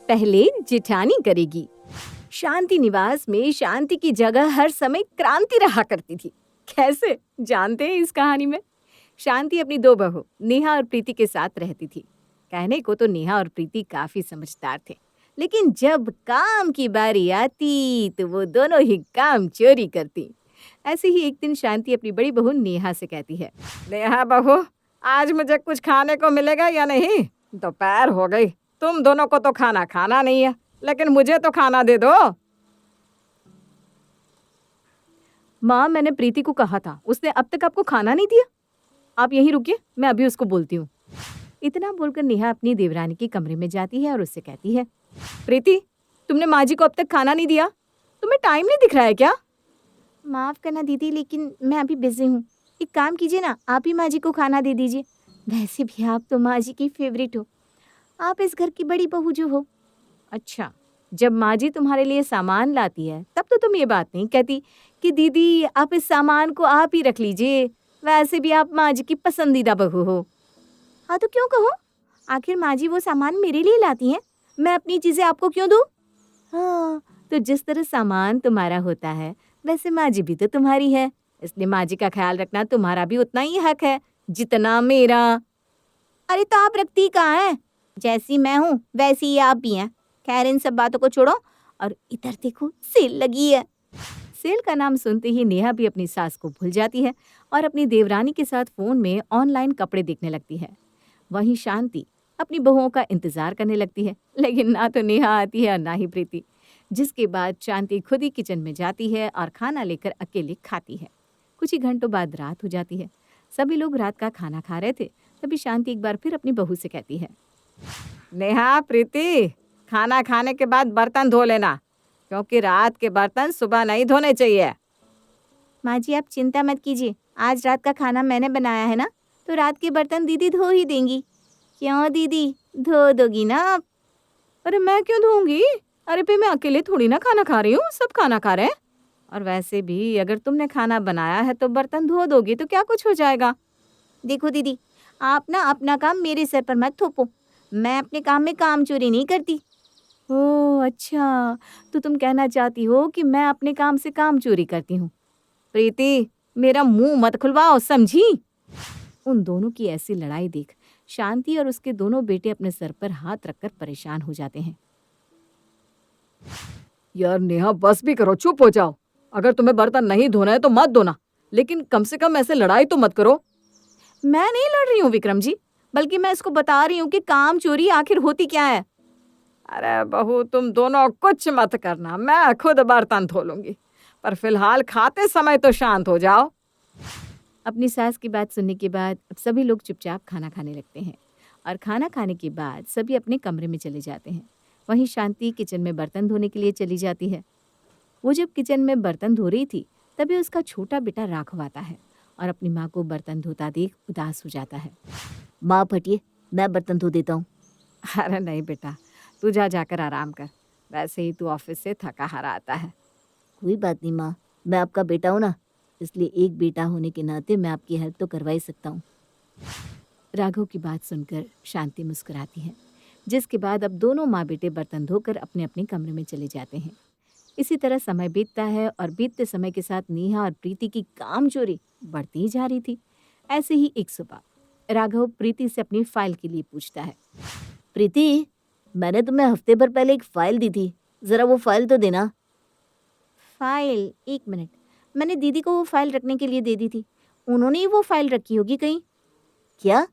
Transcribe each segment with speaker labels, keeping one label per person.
Speaker 1: पहले जिठानी करेगी। शांति निवास में शांति की जगह हर समय क्रांति रहा करती थी। कैसे जानते हैं इस कहानी में? शांति अपनी दो बहू नेहा और प्रीति के साथ रहती थी। कहने को तो नेहा और प्रीति काफी समझदार थे, लेकिन जब काम की बारी आती तो वो दोनों ही काम चोरी करती। ऐसे ही एक दिन शांति अपनी बड़ी बहू नेहा से कहती है, नेहा बहू, आज मुझे कुछ खाने को मिलेगा या नहीं? दोपहर हो गई, तुम दोनों को तो खाना खाना नहीं है, लेकिन मुझे तो खाना दे दो। माँ, मैंने प्रीति को कहा था, उसने अब तक आपको खाना नहीं दिया। आप यहीं रुकिए, मैं अभी उसको बोलती हूँ। इतना बोलकर नेहा अपनी देवरानी के कमरे में जाती है और उससे कहती है, प्रीति, तुमने माँ जी को अब तक खाना नहीं दिया, तुम्हें टाइम नहीं दिख रहा है क्या?
Speaker 2: माफ़ करना दीदी, लेकिन मैं अभी बिजी हूँ। एक काम कीजिए ना, आप ही माँ जी को खाना दे दीजिए। वैसे भी आप तो माँ जी की फेवरेट हो, आप इस घर की बड़ी बहू जो हो।
Speaker 1: अच्छा, जब माँ जी तुम्हारे लिए सामान लाती है तब तो तुम ये बात नहीं कहती कि दीदी आप इस सामान को आप ही रख लीजिए, वैसे भी आप माँ जी की पसंदीदा बहू हो।
Speaker 2: हाँ तो क्यों कहो, आखिर माँ जी वो सामान मेरे लिए लाती हैं, मैं अपनी चीज़ें आपको क्यों दूँ?
Speaker 1: हाँ, तो जिस तरह सामान तुम्हारा होता है वैसे माँ जी भी तो तुम्हारी है, इसलिए माँ जी का ख्याल रखना तुम्हारा भी उतना ही हक है जितना मेरा।
Speaker 2: अरे तो आप रखती कहाँ हैं? जैसी मैं हूँ वैसी ही आप भी हैं। खैर, इन सब बातों को छोड़ो और इधर देखो, सेल लगी है।
Speaker 1: सेल का नाम सुनते ही नेहा भी अपनी सास को भूल जाती है और अपनी देवरानी के साथ फोन में ऑनलाइन कपड़े देखने लगती है। वहीं शांति अपनी बहुओं का इंतजार करने लगती है, लेकिन ना तो नेहा आती है और ना ही प्रीति। जिसके बाद शांति खुद ही किचन में जाती है और खाना लेकर अकेले खाती है। कुछ ही घंटों बाद रात हो जाती है। सभी लोग रात का खाना खा रहे थे, तभी शांति एक बार फिर अपनी बहू से कहती है, नेहा, प्रीति, खाना खाने के बाद बर्तन धो लेना, क्योंकि रात के बर्तन सुबह नहीं धोने चाहिए।
Speaker 2: माँ जी आप चिंता मत कीजिए, आज रात का खाना मैंने बनाया है ना, तो रात के बर्तन दीदी धो ही देंगी। क्यों दीदी, धो दोगी ना आप?
Speaker 1: अरे मैं क्यों धोऊंगी? अरे पे मैं अकेले थोड़ी ना खाना खा रही हूँ, सब खाना खा रहे हैं। और वैसे भी अगर तुमने खाना बनाया है तो बर्तन धो दोगी तो क्या कुछ हो जाएगा।
Speaker 2: देखो दीदी, आप ना अपना काम मेरे सर पर मत थोपो, मैं अपने काम में काम चोरी नहीं करती।
Speaker 1: ओह अच्छा, तो तुम कहना चाहती हो कि मैं अपने काम से काम चोरी करती हूँ। प्रीति, मेरा मुंह मत खुलवाओ, समझी? उन दोनों की ऐसी लड़ाई देख शांति और उसके दोनों बेटे अपने सर पर हाथ रखकर परेशान हो जाते हैं। यार नेहा, बस भी करो, चुप हो जाओ। अगर तुम्हें बर्तन नहीं धोना है तो मत धोना, लेकिन कम से कम ऐसे लड़ाई तो मत करो। मैं नहीं लड़ रही हूँ विक्रम जी, बल्कि मैं इसको बता रही हूँ कि काम चोरी आखिर होती क्या है। अरे बहू, तुम दोनों कुछ मत करना, मैं खुद बर्तन धो लूंगी, पर फिलहाल खाते समय तो शांत हो जाओ। अपनी सास की बात सुनने के बाद अब सभी लोग चुपचाप खाना खाने लगते हैं और खाना खाने के बाद सभी अपने कमरे में चले जाते हैं। वहीं शांति किचन में बर्तन धोने के लिए चली जाती है। वो जब किचन में बर्तन धो रही थी तभी उसका छोटा बेटा राघव आता है और अपनी माँ को बर्तन धोता देख उदास हो जाता है।
Speaker 2: माँ फटिए, मैं बर्तन धो देता हूँ।
Speaker 1: अरे नहीं बेटा, तू जाकर आराम कर, वैसे ही तू ऑफिस से थका हारा आता है।
Speaker 2: कोई बात नहीं माँ, मैं आपका बेटा हूँ ना, इसलिए एक बेटा होने के नाते मैं आपकी हेल्प तो करवा ही सकता हूँ।
Speaker 1: राघव की बात सुनकर शांति मुस्कुराती है, जिसके बाद अब दोनों माँ बेटे बर्तन धोकर अपने अपने कमरे में चले जाते हैं। इसी तरह समय बीतता है और बीतते समय के साथ नेहा और प्रीति की काम चोरी बढ़ती ही जा रही थी। ऐसे ही एक सुबह राघव प्रीति से अपनी फाइल के लिए पूछता है,
Speaker 2: प्रीति, मैंने तुम्हें हफ्ते भर पहले एक फाइल दी थी, ज़रा वो फाइल तो देना। फाइल? एक मिनट, मैंने दीदी को वो फाइल रखने के लिए दे दी थी, उन्होंने ही वो फाइल रखी होगी कहीं। क्या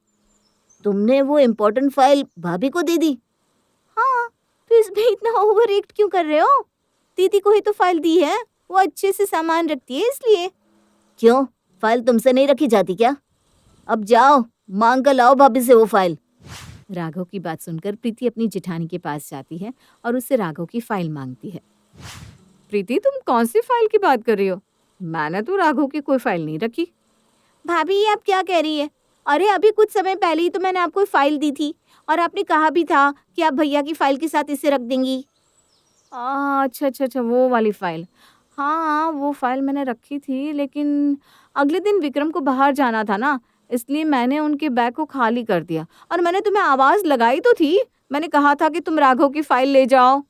Speaker 2: तुमने वो इम्पोर्टेंट फाइल भाभी को दे दी? हाँ, तो इसमें इतना ओवर एक्ट क्यों कर रहे हो? दीदी को ही तो फाइल दी है, वो अच्छे से सामान रखती है इसलिए। क्यों, फाइल तुमसे नहीं रखी जाती क्या? अब जाओ मांग कर लाओ भाभी से वो फाइल।
Speaker 1: राघव की बात सुनकर प्रीति अपनी जेठानी के पास जाती है और उससे राघव की फाइल मांगती है। प्रीति, तुम कौन सी फाइल की बात कर रही हो? मैंने तो राघव की कोई फाइल नहीं रखी।
Speaker 2: भाभी, ये आप क्या कह रही है? अरे अभी कुछ समय पहले ही तो मैंने आपको फाइल दी थी और आपने कहा भी था कि आप भैया की फाइल के साथ इसे रख देंगी।
Speaker 1: अच्छा, वो वाली फाइल। हाँ, वो फाइल मैंने रखी थी, लेकिन अगले दिन विक्रम को बाहर जाना था ना, इसलिए मैंने उनके बैग को खाली कर दिया और मैंने तुम्हें आवाज़ लगाई तो थी, मैंने कहा था कि तुम राघव की फाइल ले जाओ।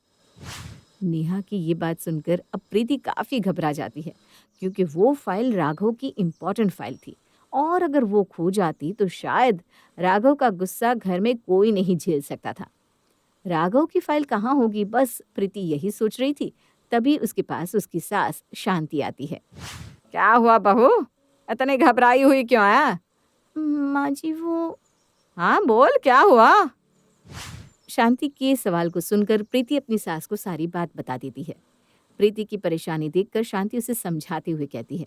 Speaker 1: नेहा की ये बात सुनकर अब प्रीति काफी घबरा जाती है, क्योंकि वो फाइल राघव की इम्पोर्टेंट फाइल थी, और अगर वो खो जाती तो शायद राघव का गुस्सा घर में कोई नहीं झेल सकता था। राघव की फाइल कहाँ होगी, बस प्रीति यही सोच रही थी। तभी उसके पास उसकी सास शांति आती है। क्या हुआ बहू, इतनी घबराई हुई क्यों है?
Speaker 2: माँ जी वो
Speaker 1: हाँ बोल, क्या हुआ? शांति के सवाल को सुनकर प्रीति अपनी सास को सारी बात बता देती है। प्रीति की परेशानी देखकर शांति उसे समझाते हुए कहती है,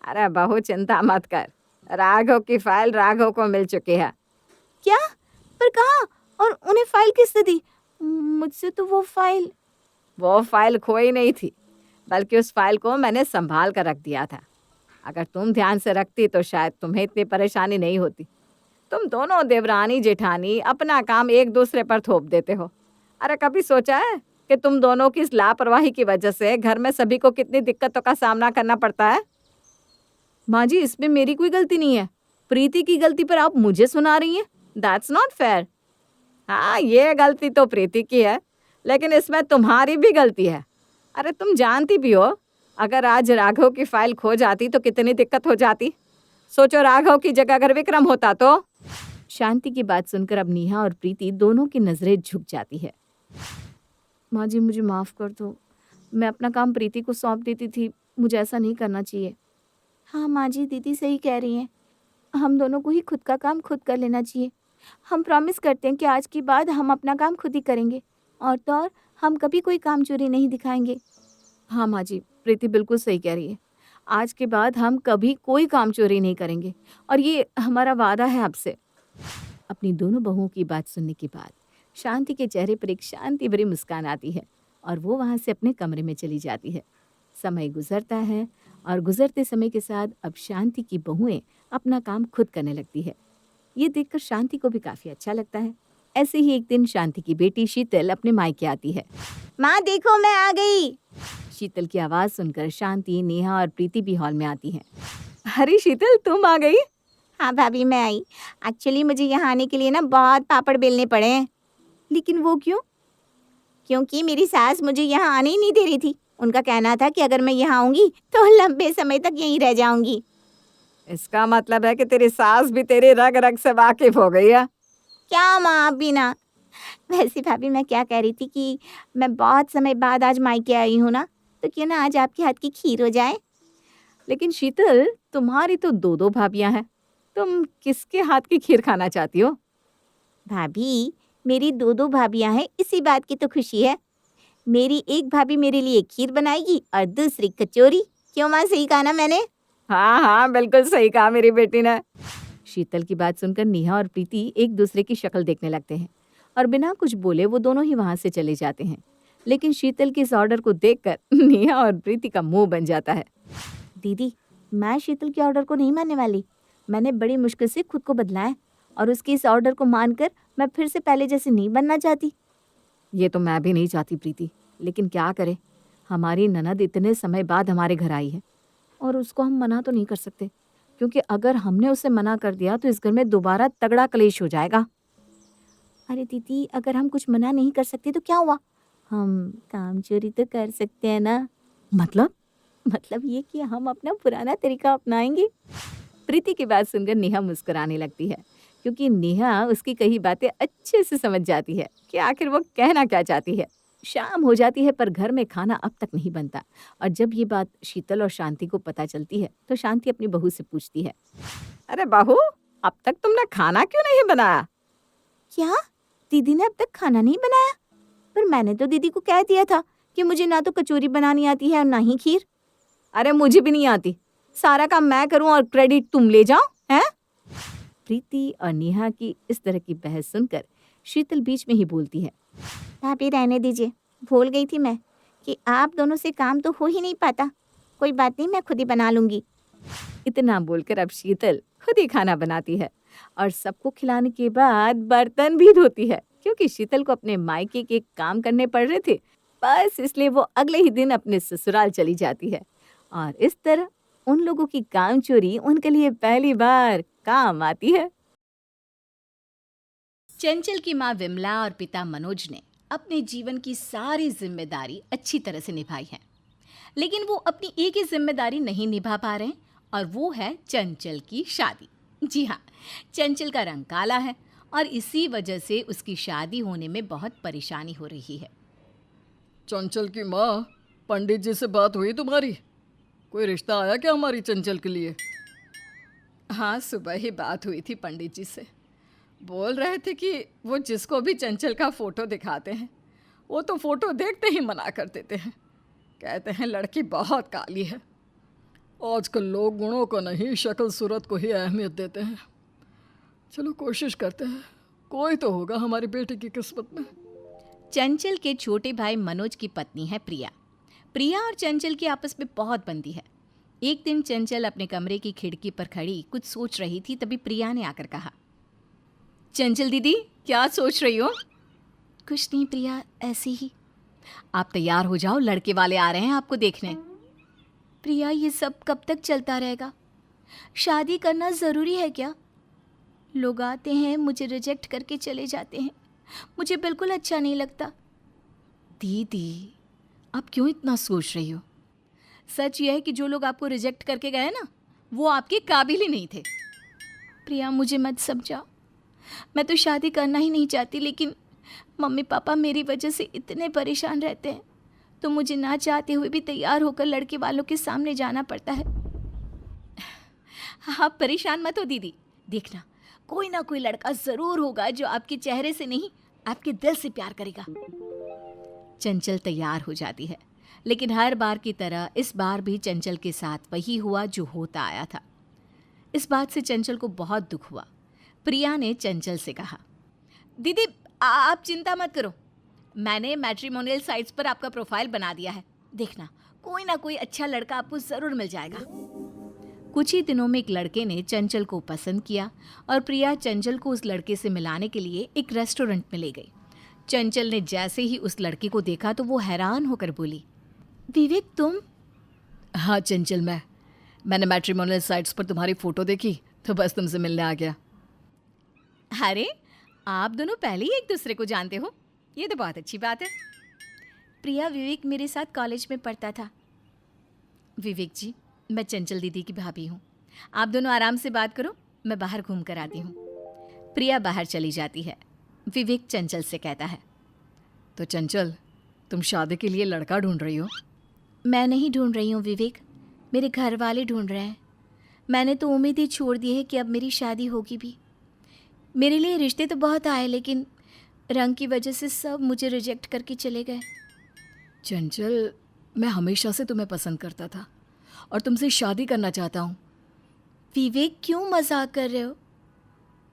Speaker 1: अरे बहू चिंता मत कर, राघव की फाइल राघव को मिल चुकी है।
Speaker 2: क्या? पर कहाँ? और उन्हें फाइल किसने दी? मुझसे तो वो फाइल
Speaker 1: खोई नहीं थी, बल्कि उस फाइल को मैंने संभाल कर रख दिया था। अगर तुम ध्यान से रखती तो शायद तुम्हें इतनी परेशानी नहीं होती। तुम दोनों देवरानी जेठानी अपना काम एक दूसरे पर थोप देते हो। अरे कभी सोचा है कि तुम दोनों की इस लापरवाही की वजह से घर में सभी को कितनी दिक्कतों का सामना करना पड़ता है? माँ जी, इसमें मेरी कोई गलती नहीं है। प्रीति की गलती पर आप मुझे सुना रही हैं? That's not fair. हाँ, ये गलती तो प्रीति की है, लेकिन इसमें तुम्हारी भी गलती है। अरे तुम जानती भी हो, अगर आज राघव की फाइल खो जाती तो कितनी दिक्कत हो जाती। सोचो, राघव की जगह अगर विक्रम होता तो। शांति की बात सुनकर अब नेहा और प्रीति दोनों की नजरें झुक जाती है। माँ जी, मुझे माफ़ कर दो। मैं अपना काम प्रीति को सौंप देती थी, मुझे ऐसा नहीं करना चाहिए।
Speaker 2: हाँ माँ जी, दीदी सही कह रही हैं। हम दोनों को ही खुद का काम खुद कर लेना चाहिए। हम प्रॉमिस करते हैं कि आज के बाद हम अपना काम खुद ही करेंगे, और तो और हम कभी कोई काम चोरी नहीं दिखाएंगे।
Speaker 1: हाँ माँ जी, प्रीति बिल्कुल सही कह रही है। आज के बाद हम कभी कोई काम चोरी नहीं करेंगे, और ये हमारा वादा है आपसे। अपनी दोनों बहुओं की बात सुनने के बाद शांति के चेहरे पर एक शांति भरी मुस्कान आती है, और वो वहाँ से अपने कमरे में चली जाती है। समय गुजरता है, और गुजरते समय के साथ अब शांति की बहुएं अपना काम खुद करने लगती है। ये देखकर शांति को भी काफ़ी अच्छा लगता है। ऐसे ही एक दिन शांति की बेटी शीतल अपने मायके आती है।
Speaker 2: माँ देखो, मैं आ गई।
Speaker 1: शीतल की आवाज़ सुनकर शांति, नेहा और प्रीति भी हॉल में आती हैं। अरे शीतल, तुम आ गई?
Speaker 2: हाँ भाभी, मैं आई। एक्चुअली मुझे यहाँ आने के लिए ना बहुत पापड़ बेलने पड़े हैं।
Speaker 1: लेकिन वो क्यों?
Speaker 2: क्योंकि मेरी सास मुझे यहाँ आने ही नहीं दे रही थी। उनका कहना था कि अगर मैं यहाँ आऊँगी तो लंबे समय तक यहीं रह जाऊँगी।
Speaker 1: इसका मतलब है कि तेरी सास भी तेरी रग रग से वाकिफ हो गई है।
Speaker 2: क्या माँ, आप भी ना। वैसे भाभी, मैं क्या कह रही थी कि मैं बहुत समय बाद आज मायके आई हूँ ना, तो क्यों ना आज आपके हाथ की खीर हो जाए।
Speaker 1: लेकिन शीतल, तुम्हारी तो दो दो भाभियां हैं, तुम किसके हाथ की खीर खाना चाहती हो?
Speaker 2: भाभी, मेरी दो दो भाभियां हैं, इसी बात की तो खुशी है। मेरी एक भाभी मेरे लिए खीर बनाएगी और दूसरी कचौरी। क्यों माँ, सही कहा ना मैंने?
Speaker 1: हाँ हाँ, बिल्कुल सही कहा मेरी बेटी ने। शीतल की बात सुनकर नेहा और प्रीति एक दूसरे की शक्ल देखने लगते हैं, और बिना कुछ बोले वो दोनों ही वहां से चले जाते हैं। लेकिन शीतल के इस ऑर्डर को देखकर नेहा और प्रीति का मुंह बन जाता है।
Speaker 2: दीदी, मैं शीतल के ऑर्डर को नहीं मानने वाली। मैंने बड़ी मुश्किल से खुद को बदला है, और उसके इस ऑर्डर को मानकर मैं फिर से पहले जैसे नहीं बनना चाहती।
Speaker 1: ये तो मैं भी नहीं चाहती प्रीति, लेकिन क्या करें, हमारी ननद इतने समय बाद हमारे घर आई है, और उसको हम मना तो नहीं कर सकते, क्योंकि अगर हमने उसे मना कर दिया तो इस घर में दोबारा तगड़ा कलेश हो जाएगा।
Speaker 2: अरे दीदी, अगर हम कुछ मना नहीं कर सकते तो क्या हुआ? हम काम चोरी तो कर सकते हैं ना।
Speaker 1: मतलब
Speaker 2: ये कि हम अपना पुराना तरीका अपनाएंगे।
Speaker 1: प्रीति की बात सुनकर नेहा मुस्कुराने लगती है, क्योंकि नेहा उसकी कही बातें अच्छे से समझ जाती है कि आखिर वो कहना क्या चाहती है। शाम हो जाती है, पर घर में खाना अब तक नहीं बनता, और जब ये बात शीतल और शांति को पता चलती है तो शांति अपनी बहू से पूछती है, अरे बहू, अब तक तुमने खाना क्यों नहीं बनाया?
Speaker 2: क्या? दीदी ने अब तक खाना नहीं बनाया? पर मैंने तो दीदी को कह दिया था कि मुझे ना तो कचौरी बनानी आती है और ना ही खीर।
Speaker 1: अरे मुझे भी नहीं आती, सारा काम मैं करूं और क्रेडिट तुम ले जाओ, हैं? प्रीति और नेहा की इस तरह की बहस सुनकर शीतल बीच में ही बोलती है,
Speaker 2: भाभी रहने दीजिए, भूल गई थी मैं कि आप दोनों से काम तो हो ही नहीं पाता। कोई बात नहीं, मैं खुद ही बना लूंगी।
Speaker 1: इतना बोलकर अब शीतल खुद ही खाना बनाती है, और सबको खिलाने के बाद बर्तन भी धोती है, क्योंकि शीतल को अपने मायके के काम करने पड़ रहे थे। बस इसलिए वो अगले ही दिन अपने ससुराल चली जाती है, और इस तरह उन लोगों की काम चोरी उनके लिए पहली बार काम आती है।
Speaker 3: चंचल की माँ विमला और पिता मनोज ने अपने जीवन की सारी जिम्मेदारी अच्छी तरह से निभाई है, लेकिन वो अपनी एक ही जिम्मेदारी नहीं निभा पा रहे हैं, और वो है चंचल की शादी। जी हाँ, चंचल का रंग काला है और इसी वजह से उसकी शादी होने में बहुत परेशानी हो रही है।
Speaker 1: चंचल की माँ, पंडित जी से बात हुई तुम्हारी? कोई रिश्ता आया क्या हमारी चंचल के लिए?
Speaker 3: हाँ, सुबह ही बात हुई थी पंडित जी से। बोल रहे थे कि वो जिसको भी चंचल का फ़ोटो दिखाते हैं वो तो फ़ोटो देखते ही मना कर देते हैं। कहते हैं लड़की बहुत काली है।
Speaker 1: आजकल लोग गुणों को नहीं, शक्ल सूरत को ही अहमियत देते हैं। चलो कोशिश करते हैं, कोई तो होगा हमारी बेटी की किस्मत में।
Speaker 3: चंचल के छोटे भाई मनोज की पत्नी है प्रिया। प्रिया और चंचल की आपस में बहुत बनती है। एक दिन चंचल अपने कमरे की खिड़की पर खड़ी कुछ सोच रही थी, तभी प्रिया ने आकर कहा, चंचल दीदी क्या सोच रही हो? कुछ नहीं प्रिया, ऐसे ही। आप तैयार हो जाओ, लड़के वाले आ रहे हैं आपको देखने। प्रिया, ये सब कब तक चलता रहेगा? शादी करना ज़रूरी है क्या? लोग आते हैं, मुझे रिजेक्ट करके चले जाते हैं, मुझे बिल्कुल अच्छा नहीं लगता। दीदी, आप क्यों इतना सोच रही हो? सच यह है कि जो लोग आपको रिजेक्ट करके गए ना, वो आपके काबिल ही नहीं थे। प्रिया, मुझे मत समझाओ, मैं तो शादी करना ही नहीं चाहती, लेकिन मम्मी पापा मेरी वजह से इतने परेशान रहते हैं, तो मुझे ना चाहते हुए भी तैयार होकर लड़के वालों के सामने जाना पड़ता है। आप परेशान मत हो दीदी, देखना कोई ना कोई लड़का ज़रूर होगा जो आपके चेहरे से नहीं, आपके दिल से प्यार करेगा। चंचल तैयार हो जाती है, लेकिन हर बार की तरह इस बार भी चंचल के साथ वही हुआ जो होता आया था। इस बात से चंचल को बहुत दुख हुआ। प्रिया ने चंचल से कहा, दीदी आप चिंता मत करो, मैंने मैट्रिमोनियल साइट्स पर आपका प्रोफाइल बना दिया है, देखना कोई ना कोई अच्छा लड़का आपको ज़रूर मिल जाएगा। कुछ ही दिनों में एक लड़के ने चंचल को पसंद किया और प्रिया चंचल को उस लड़के से मिलाने के लिए एक रेस्टोरेंट में ले गई। चंचल ने जैसे ही उस लड़के को देखा तो वो हैरान होकर बोली, विवेक तुम?
Speaker 1: हाँ चंचल, मैंने मैट्रिमोनियल साइट्स पर तुम्हारी फ़ोटो देखी तो बस तुमसे मिलने आ गया।
Speaker 3: अरे, आप दोनों पहले ही एक दूसरे को जानते हो, ये तो बहुत अच्छी बात है। प्रिया, विवेक मेरे साथ कॉलेज में पढ़ता था। विवेक जी, मैं चंचल दीदी की भाभी हूँ, आप दोनों आराम से बात करो, मैं बाहर घूम कर आती हूँ। प्रिया बाहर चली जाती है। विवेक चंचल से कहता है,
Speaker 1: तो चंचल, तुम शादी के लिए लड़का ढूंढ रही हो?
Speaker 3: मैं नहीं ढूंढ रही हूँ विवेक, मेरे घर वाले ढूंढ रहे हैं। मैंने तो उम्मीद ही छोड़ दी है कि अब मेरी शादी होगी भी। मेरे लिए रिश्ते तो बहुत आए, लेकिन रंग की वजह से सब मुझे रिजेक्ट करके चले गए।
Speaker 1: चंचल, मैं हमेशा से तुम्हें पसंद करता था और तुमसे शादी करना चाहता हूँ।
Speaker 3: विवेक, क्यों मजाक कर रहे हो?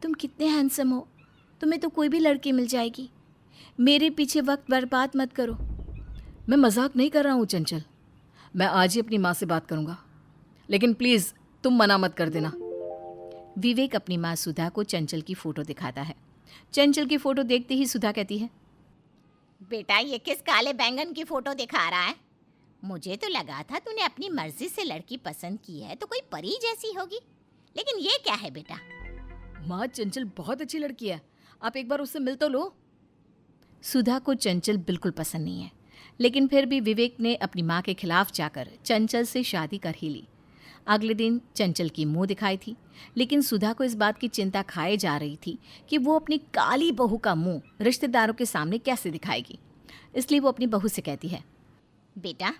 Speaker 3: तुम कितने हैंडसम हो, तुम्हें तो कोई भी लड़की मिल जाएगी। मेरे पीछे वक्त बर्बाद मत करो।
Speaker 1: मैं मजाक नहीं कर रहा हूँ चंचल, मैं आज ही अपनी माँ से बात करूँगा, लेकिन प्लीज़ तुम मना मत कर देना।
Speaker 3: विवेक अपनी माँ सुधा को चंचल की फ़ोटो दिखाता है। चंचल की फ़ोटो देखते ही सुधा कहती है,
Speaker 2: बेटा ये किस काले बैंगन की फोटो दिखा रहा है? मुझे तो लगा था तूने अपनी मर्जी से लड़की पसंद की है तो कोई परी जैसी होगी, लेकिन ये क्या है बेटा?
Speaker 1: माँ, चंचल बहुत अच्छी लड़की है, आप एक बार उससे मिल तो लो।
Speaker 3: सुधा को चंचल बिल्कुल पसंद नहीं है, लेकिन फिर भी विवेक ने अपनी माँ के खिलाफ जाकर चंचल से शादी कर ही ली। अगले दिन चंचल की मुंह दिखाई थी, लेकिन सुधा को इस बात की चिंता खाए जा रही थी कि वो अपनी काली बहू का मुंह रिश्तेदारों के सामने कैसे दिखाएगी। इसलिए वो अपनी बहू से कहती है,
Speaker 2: बेटा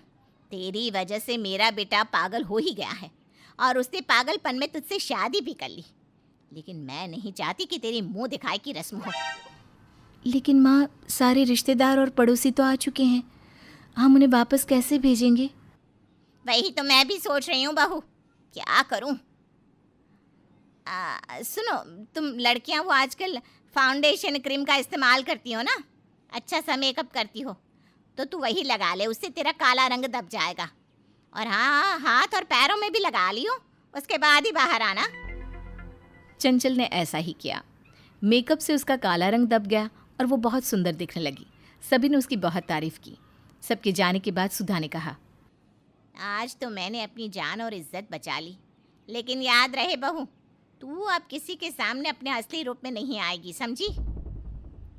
Speaker 2: तेरी वजह से मेरा बेटा पागल हो ही गया है और उसने पागलपन में तुझसे शादी भी कर ली, लेकिन मैं नहीं चाहती कि तेरी मुंह दिखाई की रस्म हो।
Speaker 3: लेकिन माँ, सारे रिश्तेदार और पड़ोसी तो आ चुके हैं, हम उन्हें वापस कैसे भेजेंगे?
Speaker 2: वही तो मैं भी सोच रही हूँ बहू, क्या करूँ? सुनो, तुम लड़कियाँ वो आजकल फाउंडेशन क्रीम का इस्तेमाल करती हो ना, अच्छा सा मेकअप करती हो, तो तू वही लगा ले, उससे तेरा काला रंग दब जाएगा। और हाँ, हाथ और पैरों में भी लगा लियो, उसके बाद ही बाहर आना।
Speaker 3: चंचल ने ऐसा ही किया। मेकअप से उसका काला रंग दब गया और वो बहुत सुंदर दिखने लगी। सभी ने उसकी बहुत तारीफ की। सबके जाने के बाद सुधा ने कहा,
Speaker 2: आज तो मैंने अपनी जान और इज्जत बचा ली, लेकिन याद रहे बहू, तू अब किसी के सामने अपने असली रूप में नहीं आएगी, समझी?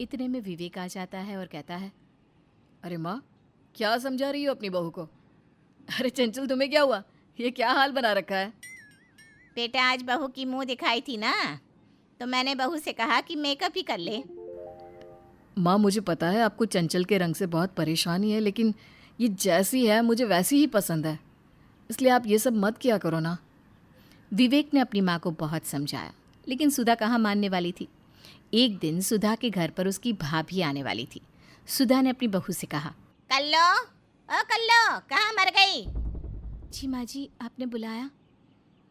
Speaker 3: इतने में विवेक आ जाता है और कहता है,
Speaker 1: अरे माँ, क्या समझा रही हो अपनी बहू को? अरे चंचल, तुम्हें क्या हुआ? ये क्या हाल बना रखा है?
Speaker 2: बेटा आज बहू की मुंह दिखाई थी ना, तो मैंने बहू से कहा कि मेकअप ही कर ले।
Speaker 1: माँ, मुझे पता है आपको चंचल के रंग से बहुत परेशानी है, लेकिन ये जैसी है मुझे वैसी ही पसंद है, इसलिए आप ये सब मत किया करो ना।
Speaker 3: विवेक ने अपनी माँ को बहुत समझाया, लेकिन सुधा कहाँ मानने वाली थी। एक दिन सुधा के घर पर उसकी भाभी आने वाली थी। सुधा ने अपनी बहू से कहा,
Speaker 2: कल्लो, ओ कल्लो, कहाँ मर गई?
Speaker 3: जी माँ जी, आपने बुलाया?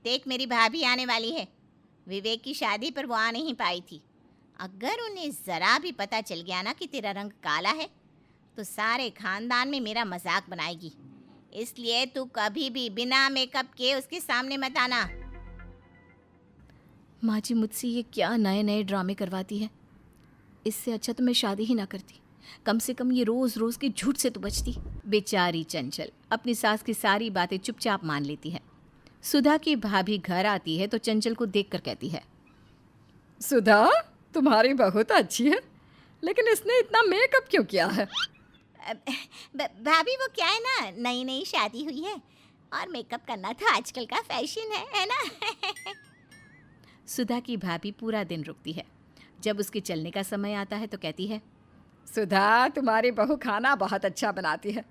Speaker 2: देख मेरी भाभी आने वाली है। विवेक की शादी पर वो आ नहीं पाई थी। अगर उन्हें ज़रा भी पता चल गया ना कि तेरा रंग काला है, तो सारे खानदान में मेरा मजाक बनाएगी। इसलिए तू कभी भी बिना मेकअप के उसके सामने मत आना।
Speaker 3: माँ जी, मुझसे ये क्या नए नए ड्रामे करवाती है। इससे अच्छा तो मैं शादी ही ना करती। कम से कम ये रोज़ रोज़ की झूठ से तो बचती। बेचारी चंचल अपनी सास की सारी बातें चुपचाप मान लेती है। सुधा की भाभी घर आती है तो चंचल को देखकर कहती है,
Speaker 1: सुधा, तुम्हारी बहू तो अच्छी है, लेकिन इसने इतना मेकअप क्यों किया है?
Speaker 2: भाभी वो क्या है ना, नई नई शादी हुई है और मेकअप करना तो आजकल का फैशन है ना।
Speaker 3: सुधा की भाभी पूरा दिन रुकती है। जब उसके चलने का समय आता है तो कहती है,
Speaker 1: सुधा, तुम्हारी बहू खाना बहुत अच्छा बनाती है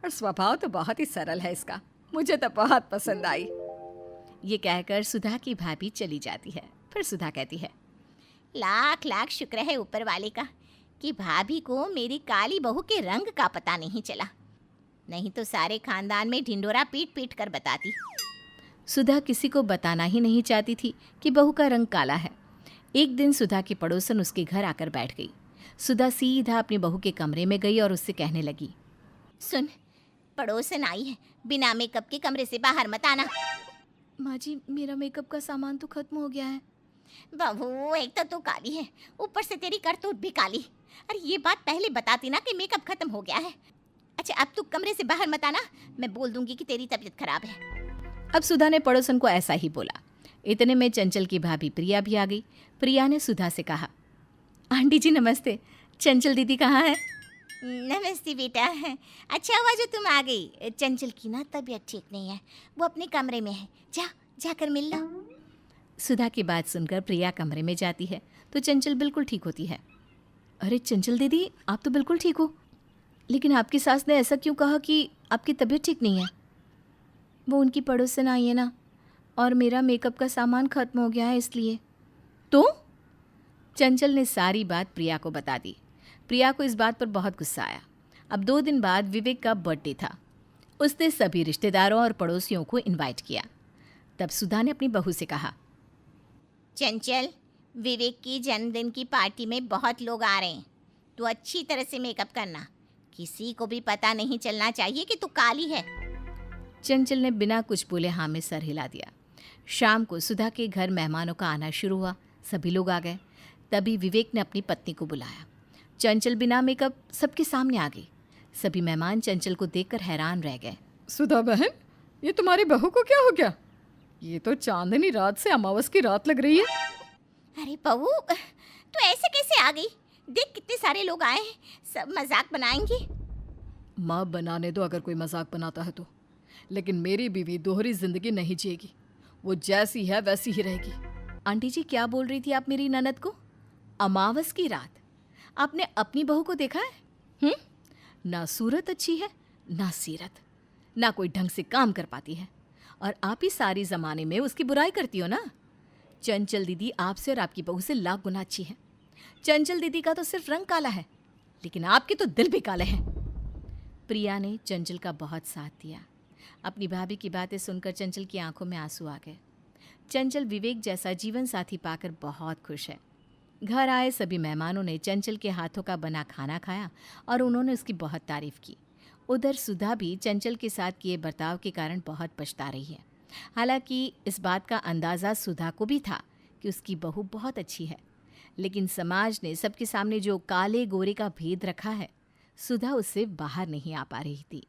Speaker 1: और स्वभाव तो बहुत ही सरल है इसका। मुझे तो बहुत पसंद आई।
Speaker 3: ये कहकर सुधा की भाभी चली जाती है। फिर सुधा कहती है,
Speaker 2: लाख लाख शुक्र है ऊपर वाले का कि भाभी को मेरी काली बहू के रंग का पता नहीं चला, नहीं तो सारे खानदान में ढिंडोरा पीट पीट कर बताती।
Speaker 3: सुधा किसी को बताना ही नहीं चाहती थी कि बहू का रंग काला है। एक दिन सुधा की पड़ोसन उसके घर आकर बैठ गई। सुधा सीधा अपनी बहू के कमरे में गई और उससे कहने लगी,
Speaker 2: सुन, पड़ोसन आई है, बिना मेकअप के कमरे से बाहर मत आना।
Speaker 3: माँ जी, मेरा मेकअप का सामान तो खत्म हो गया है।
Speaker 2: बहू, एक तो तू काली है, ऊपर से तेरी करतूत भी काली। अरे ये बात पहले बताती ना कि मेकअप खत्म हो गया है। अच्छा अब तू कमरे से बाहर मत आना, मैं बोल दूंगी कि तेरी तबीयत खराब है।
Speaker 3: अब सुधा ने पड़ोसन को ऐसा ही बोला। इतने में चंचल की भाभी प्रिया भी आ गई। प्रिया ने सुधा से कहा, आंटी जी नमस्ते, चंचल दीदी कहाँ है?
Speaker 2: नमस्ते बेटा, अच्छा हुआ जो तुम आ गई। चंचल की ना तबीयत ठीक नहीं है, वो अपने कमरे में है, जाकर मिल लो।
Speaker 3: सुधा की बात सुनकर प्रिया कमरे में जाती है तो चंचल बिल्कुल ठीक होती है। अरे चंचल दीदी, आप तो बिल्कुल ठीक हो, लेकिन आपकी सास ने ऐसा क्यों कहा कि आपकी तबीयत ठीक नहीं है? वो उनकी पड़ोसन आई है ना, और मेरा मेकअप का सामान ख़त्म हो गया है इसलिए। तो चंचल ने सारी बात प्रिया को बता दी। प्रिया को इस बात पर बहुत गुस्सा आया। अब 2 दिन बाद विवेक का बर्थडे था। उसने सभी रिश्तेदारों और पड़ोसियों को इनवाइट किया। तब सुधा ने अपनी बहू से कहा,
Speaker 2: चंचल, विवेक की जन्मदिन की पार्टी में बहुत लोग आ रहे हैं, तू अच्छी तरह से मेकअप करना, किसी को भी पता नहीं चलना चाहिए कि तू काली है।
Speaker 3: चंचल ने बिना कुछ बोले हाँ में सर हिला दिया। शाम को सुधा के घर मेहमानों का आना शुरू हुआ। सभी लोग आ गए। तभी विवेक ने अपनी पत्नी को बुलाया। चंचल बिना मेकअप सबके सामने आ गई। सभी मेहमान चंचल को देखकर हैरान रह गए।
Speaker 1: सुधा बहन, ये तुम्हारी बहू को क्या हो गया? ये तो चांदनी रात से अमावस की रात लग रही है।
Speaker 2: अरे बहू, तू ऐसे कैसे आ गई? देख कितने सारे लोग आए हैं, सब मजाक बनाएंगे।
Speaker 1: माँ, बनाने दो अगर कोई मजाक बनाता है तो, लेकिन मेरी बीवी दोहरी जिंदगी नहीं जिएगी। वो जैसी है वैसी ही रहेगी।
Speaker 3: आंटी जी, क्या बोल रही थी आप मेरी ननद को? अमावस की रात? आपने अपनी बहू को देखा है? ना सूरत अच्छी है, ना सीरत, ना कोई ढंग से काम कर पाती है, और आप ही सारी ज़माने में उसकी बुराई करती हो ना। चंचल दीदी आपसे और आपकी बहू से लाख गुना अच्छी है। चंचल दीदी का तो सिर्फ रंग काला है, लेकिन आपके तो दिल भी काले हैं। प्रिया ने चंचल का बहुत साथ दिया। अपनी भाभी की बातें सुनकर चंचल की आंखों में आंसू आ गए। चंचल विवेक जैसा जीवन साथी पाकर बहुत खुश है। घर आए सभी मेहमानों ने चंचल के हाथों का बना खाना खाया और उन्होंने उसकी बहुत तारीफ की। उधर सुधा भी चंचल के साथ किए बर्ताव के कारण बहुत पछता रही है। हालांकि इस बात का अंदाज़ा सुधा को भी था कि उसकी बहू बहुत अच्छी है, लेकिन समाज ने सबके सामने जो काले गोरे का भेद रखा है, सुधा उससे बाहर नहीं आ पा रही थी।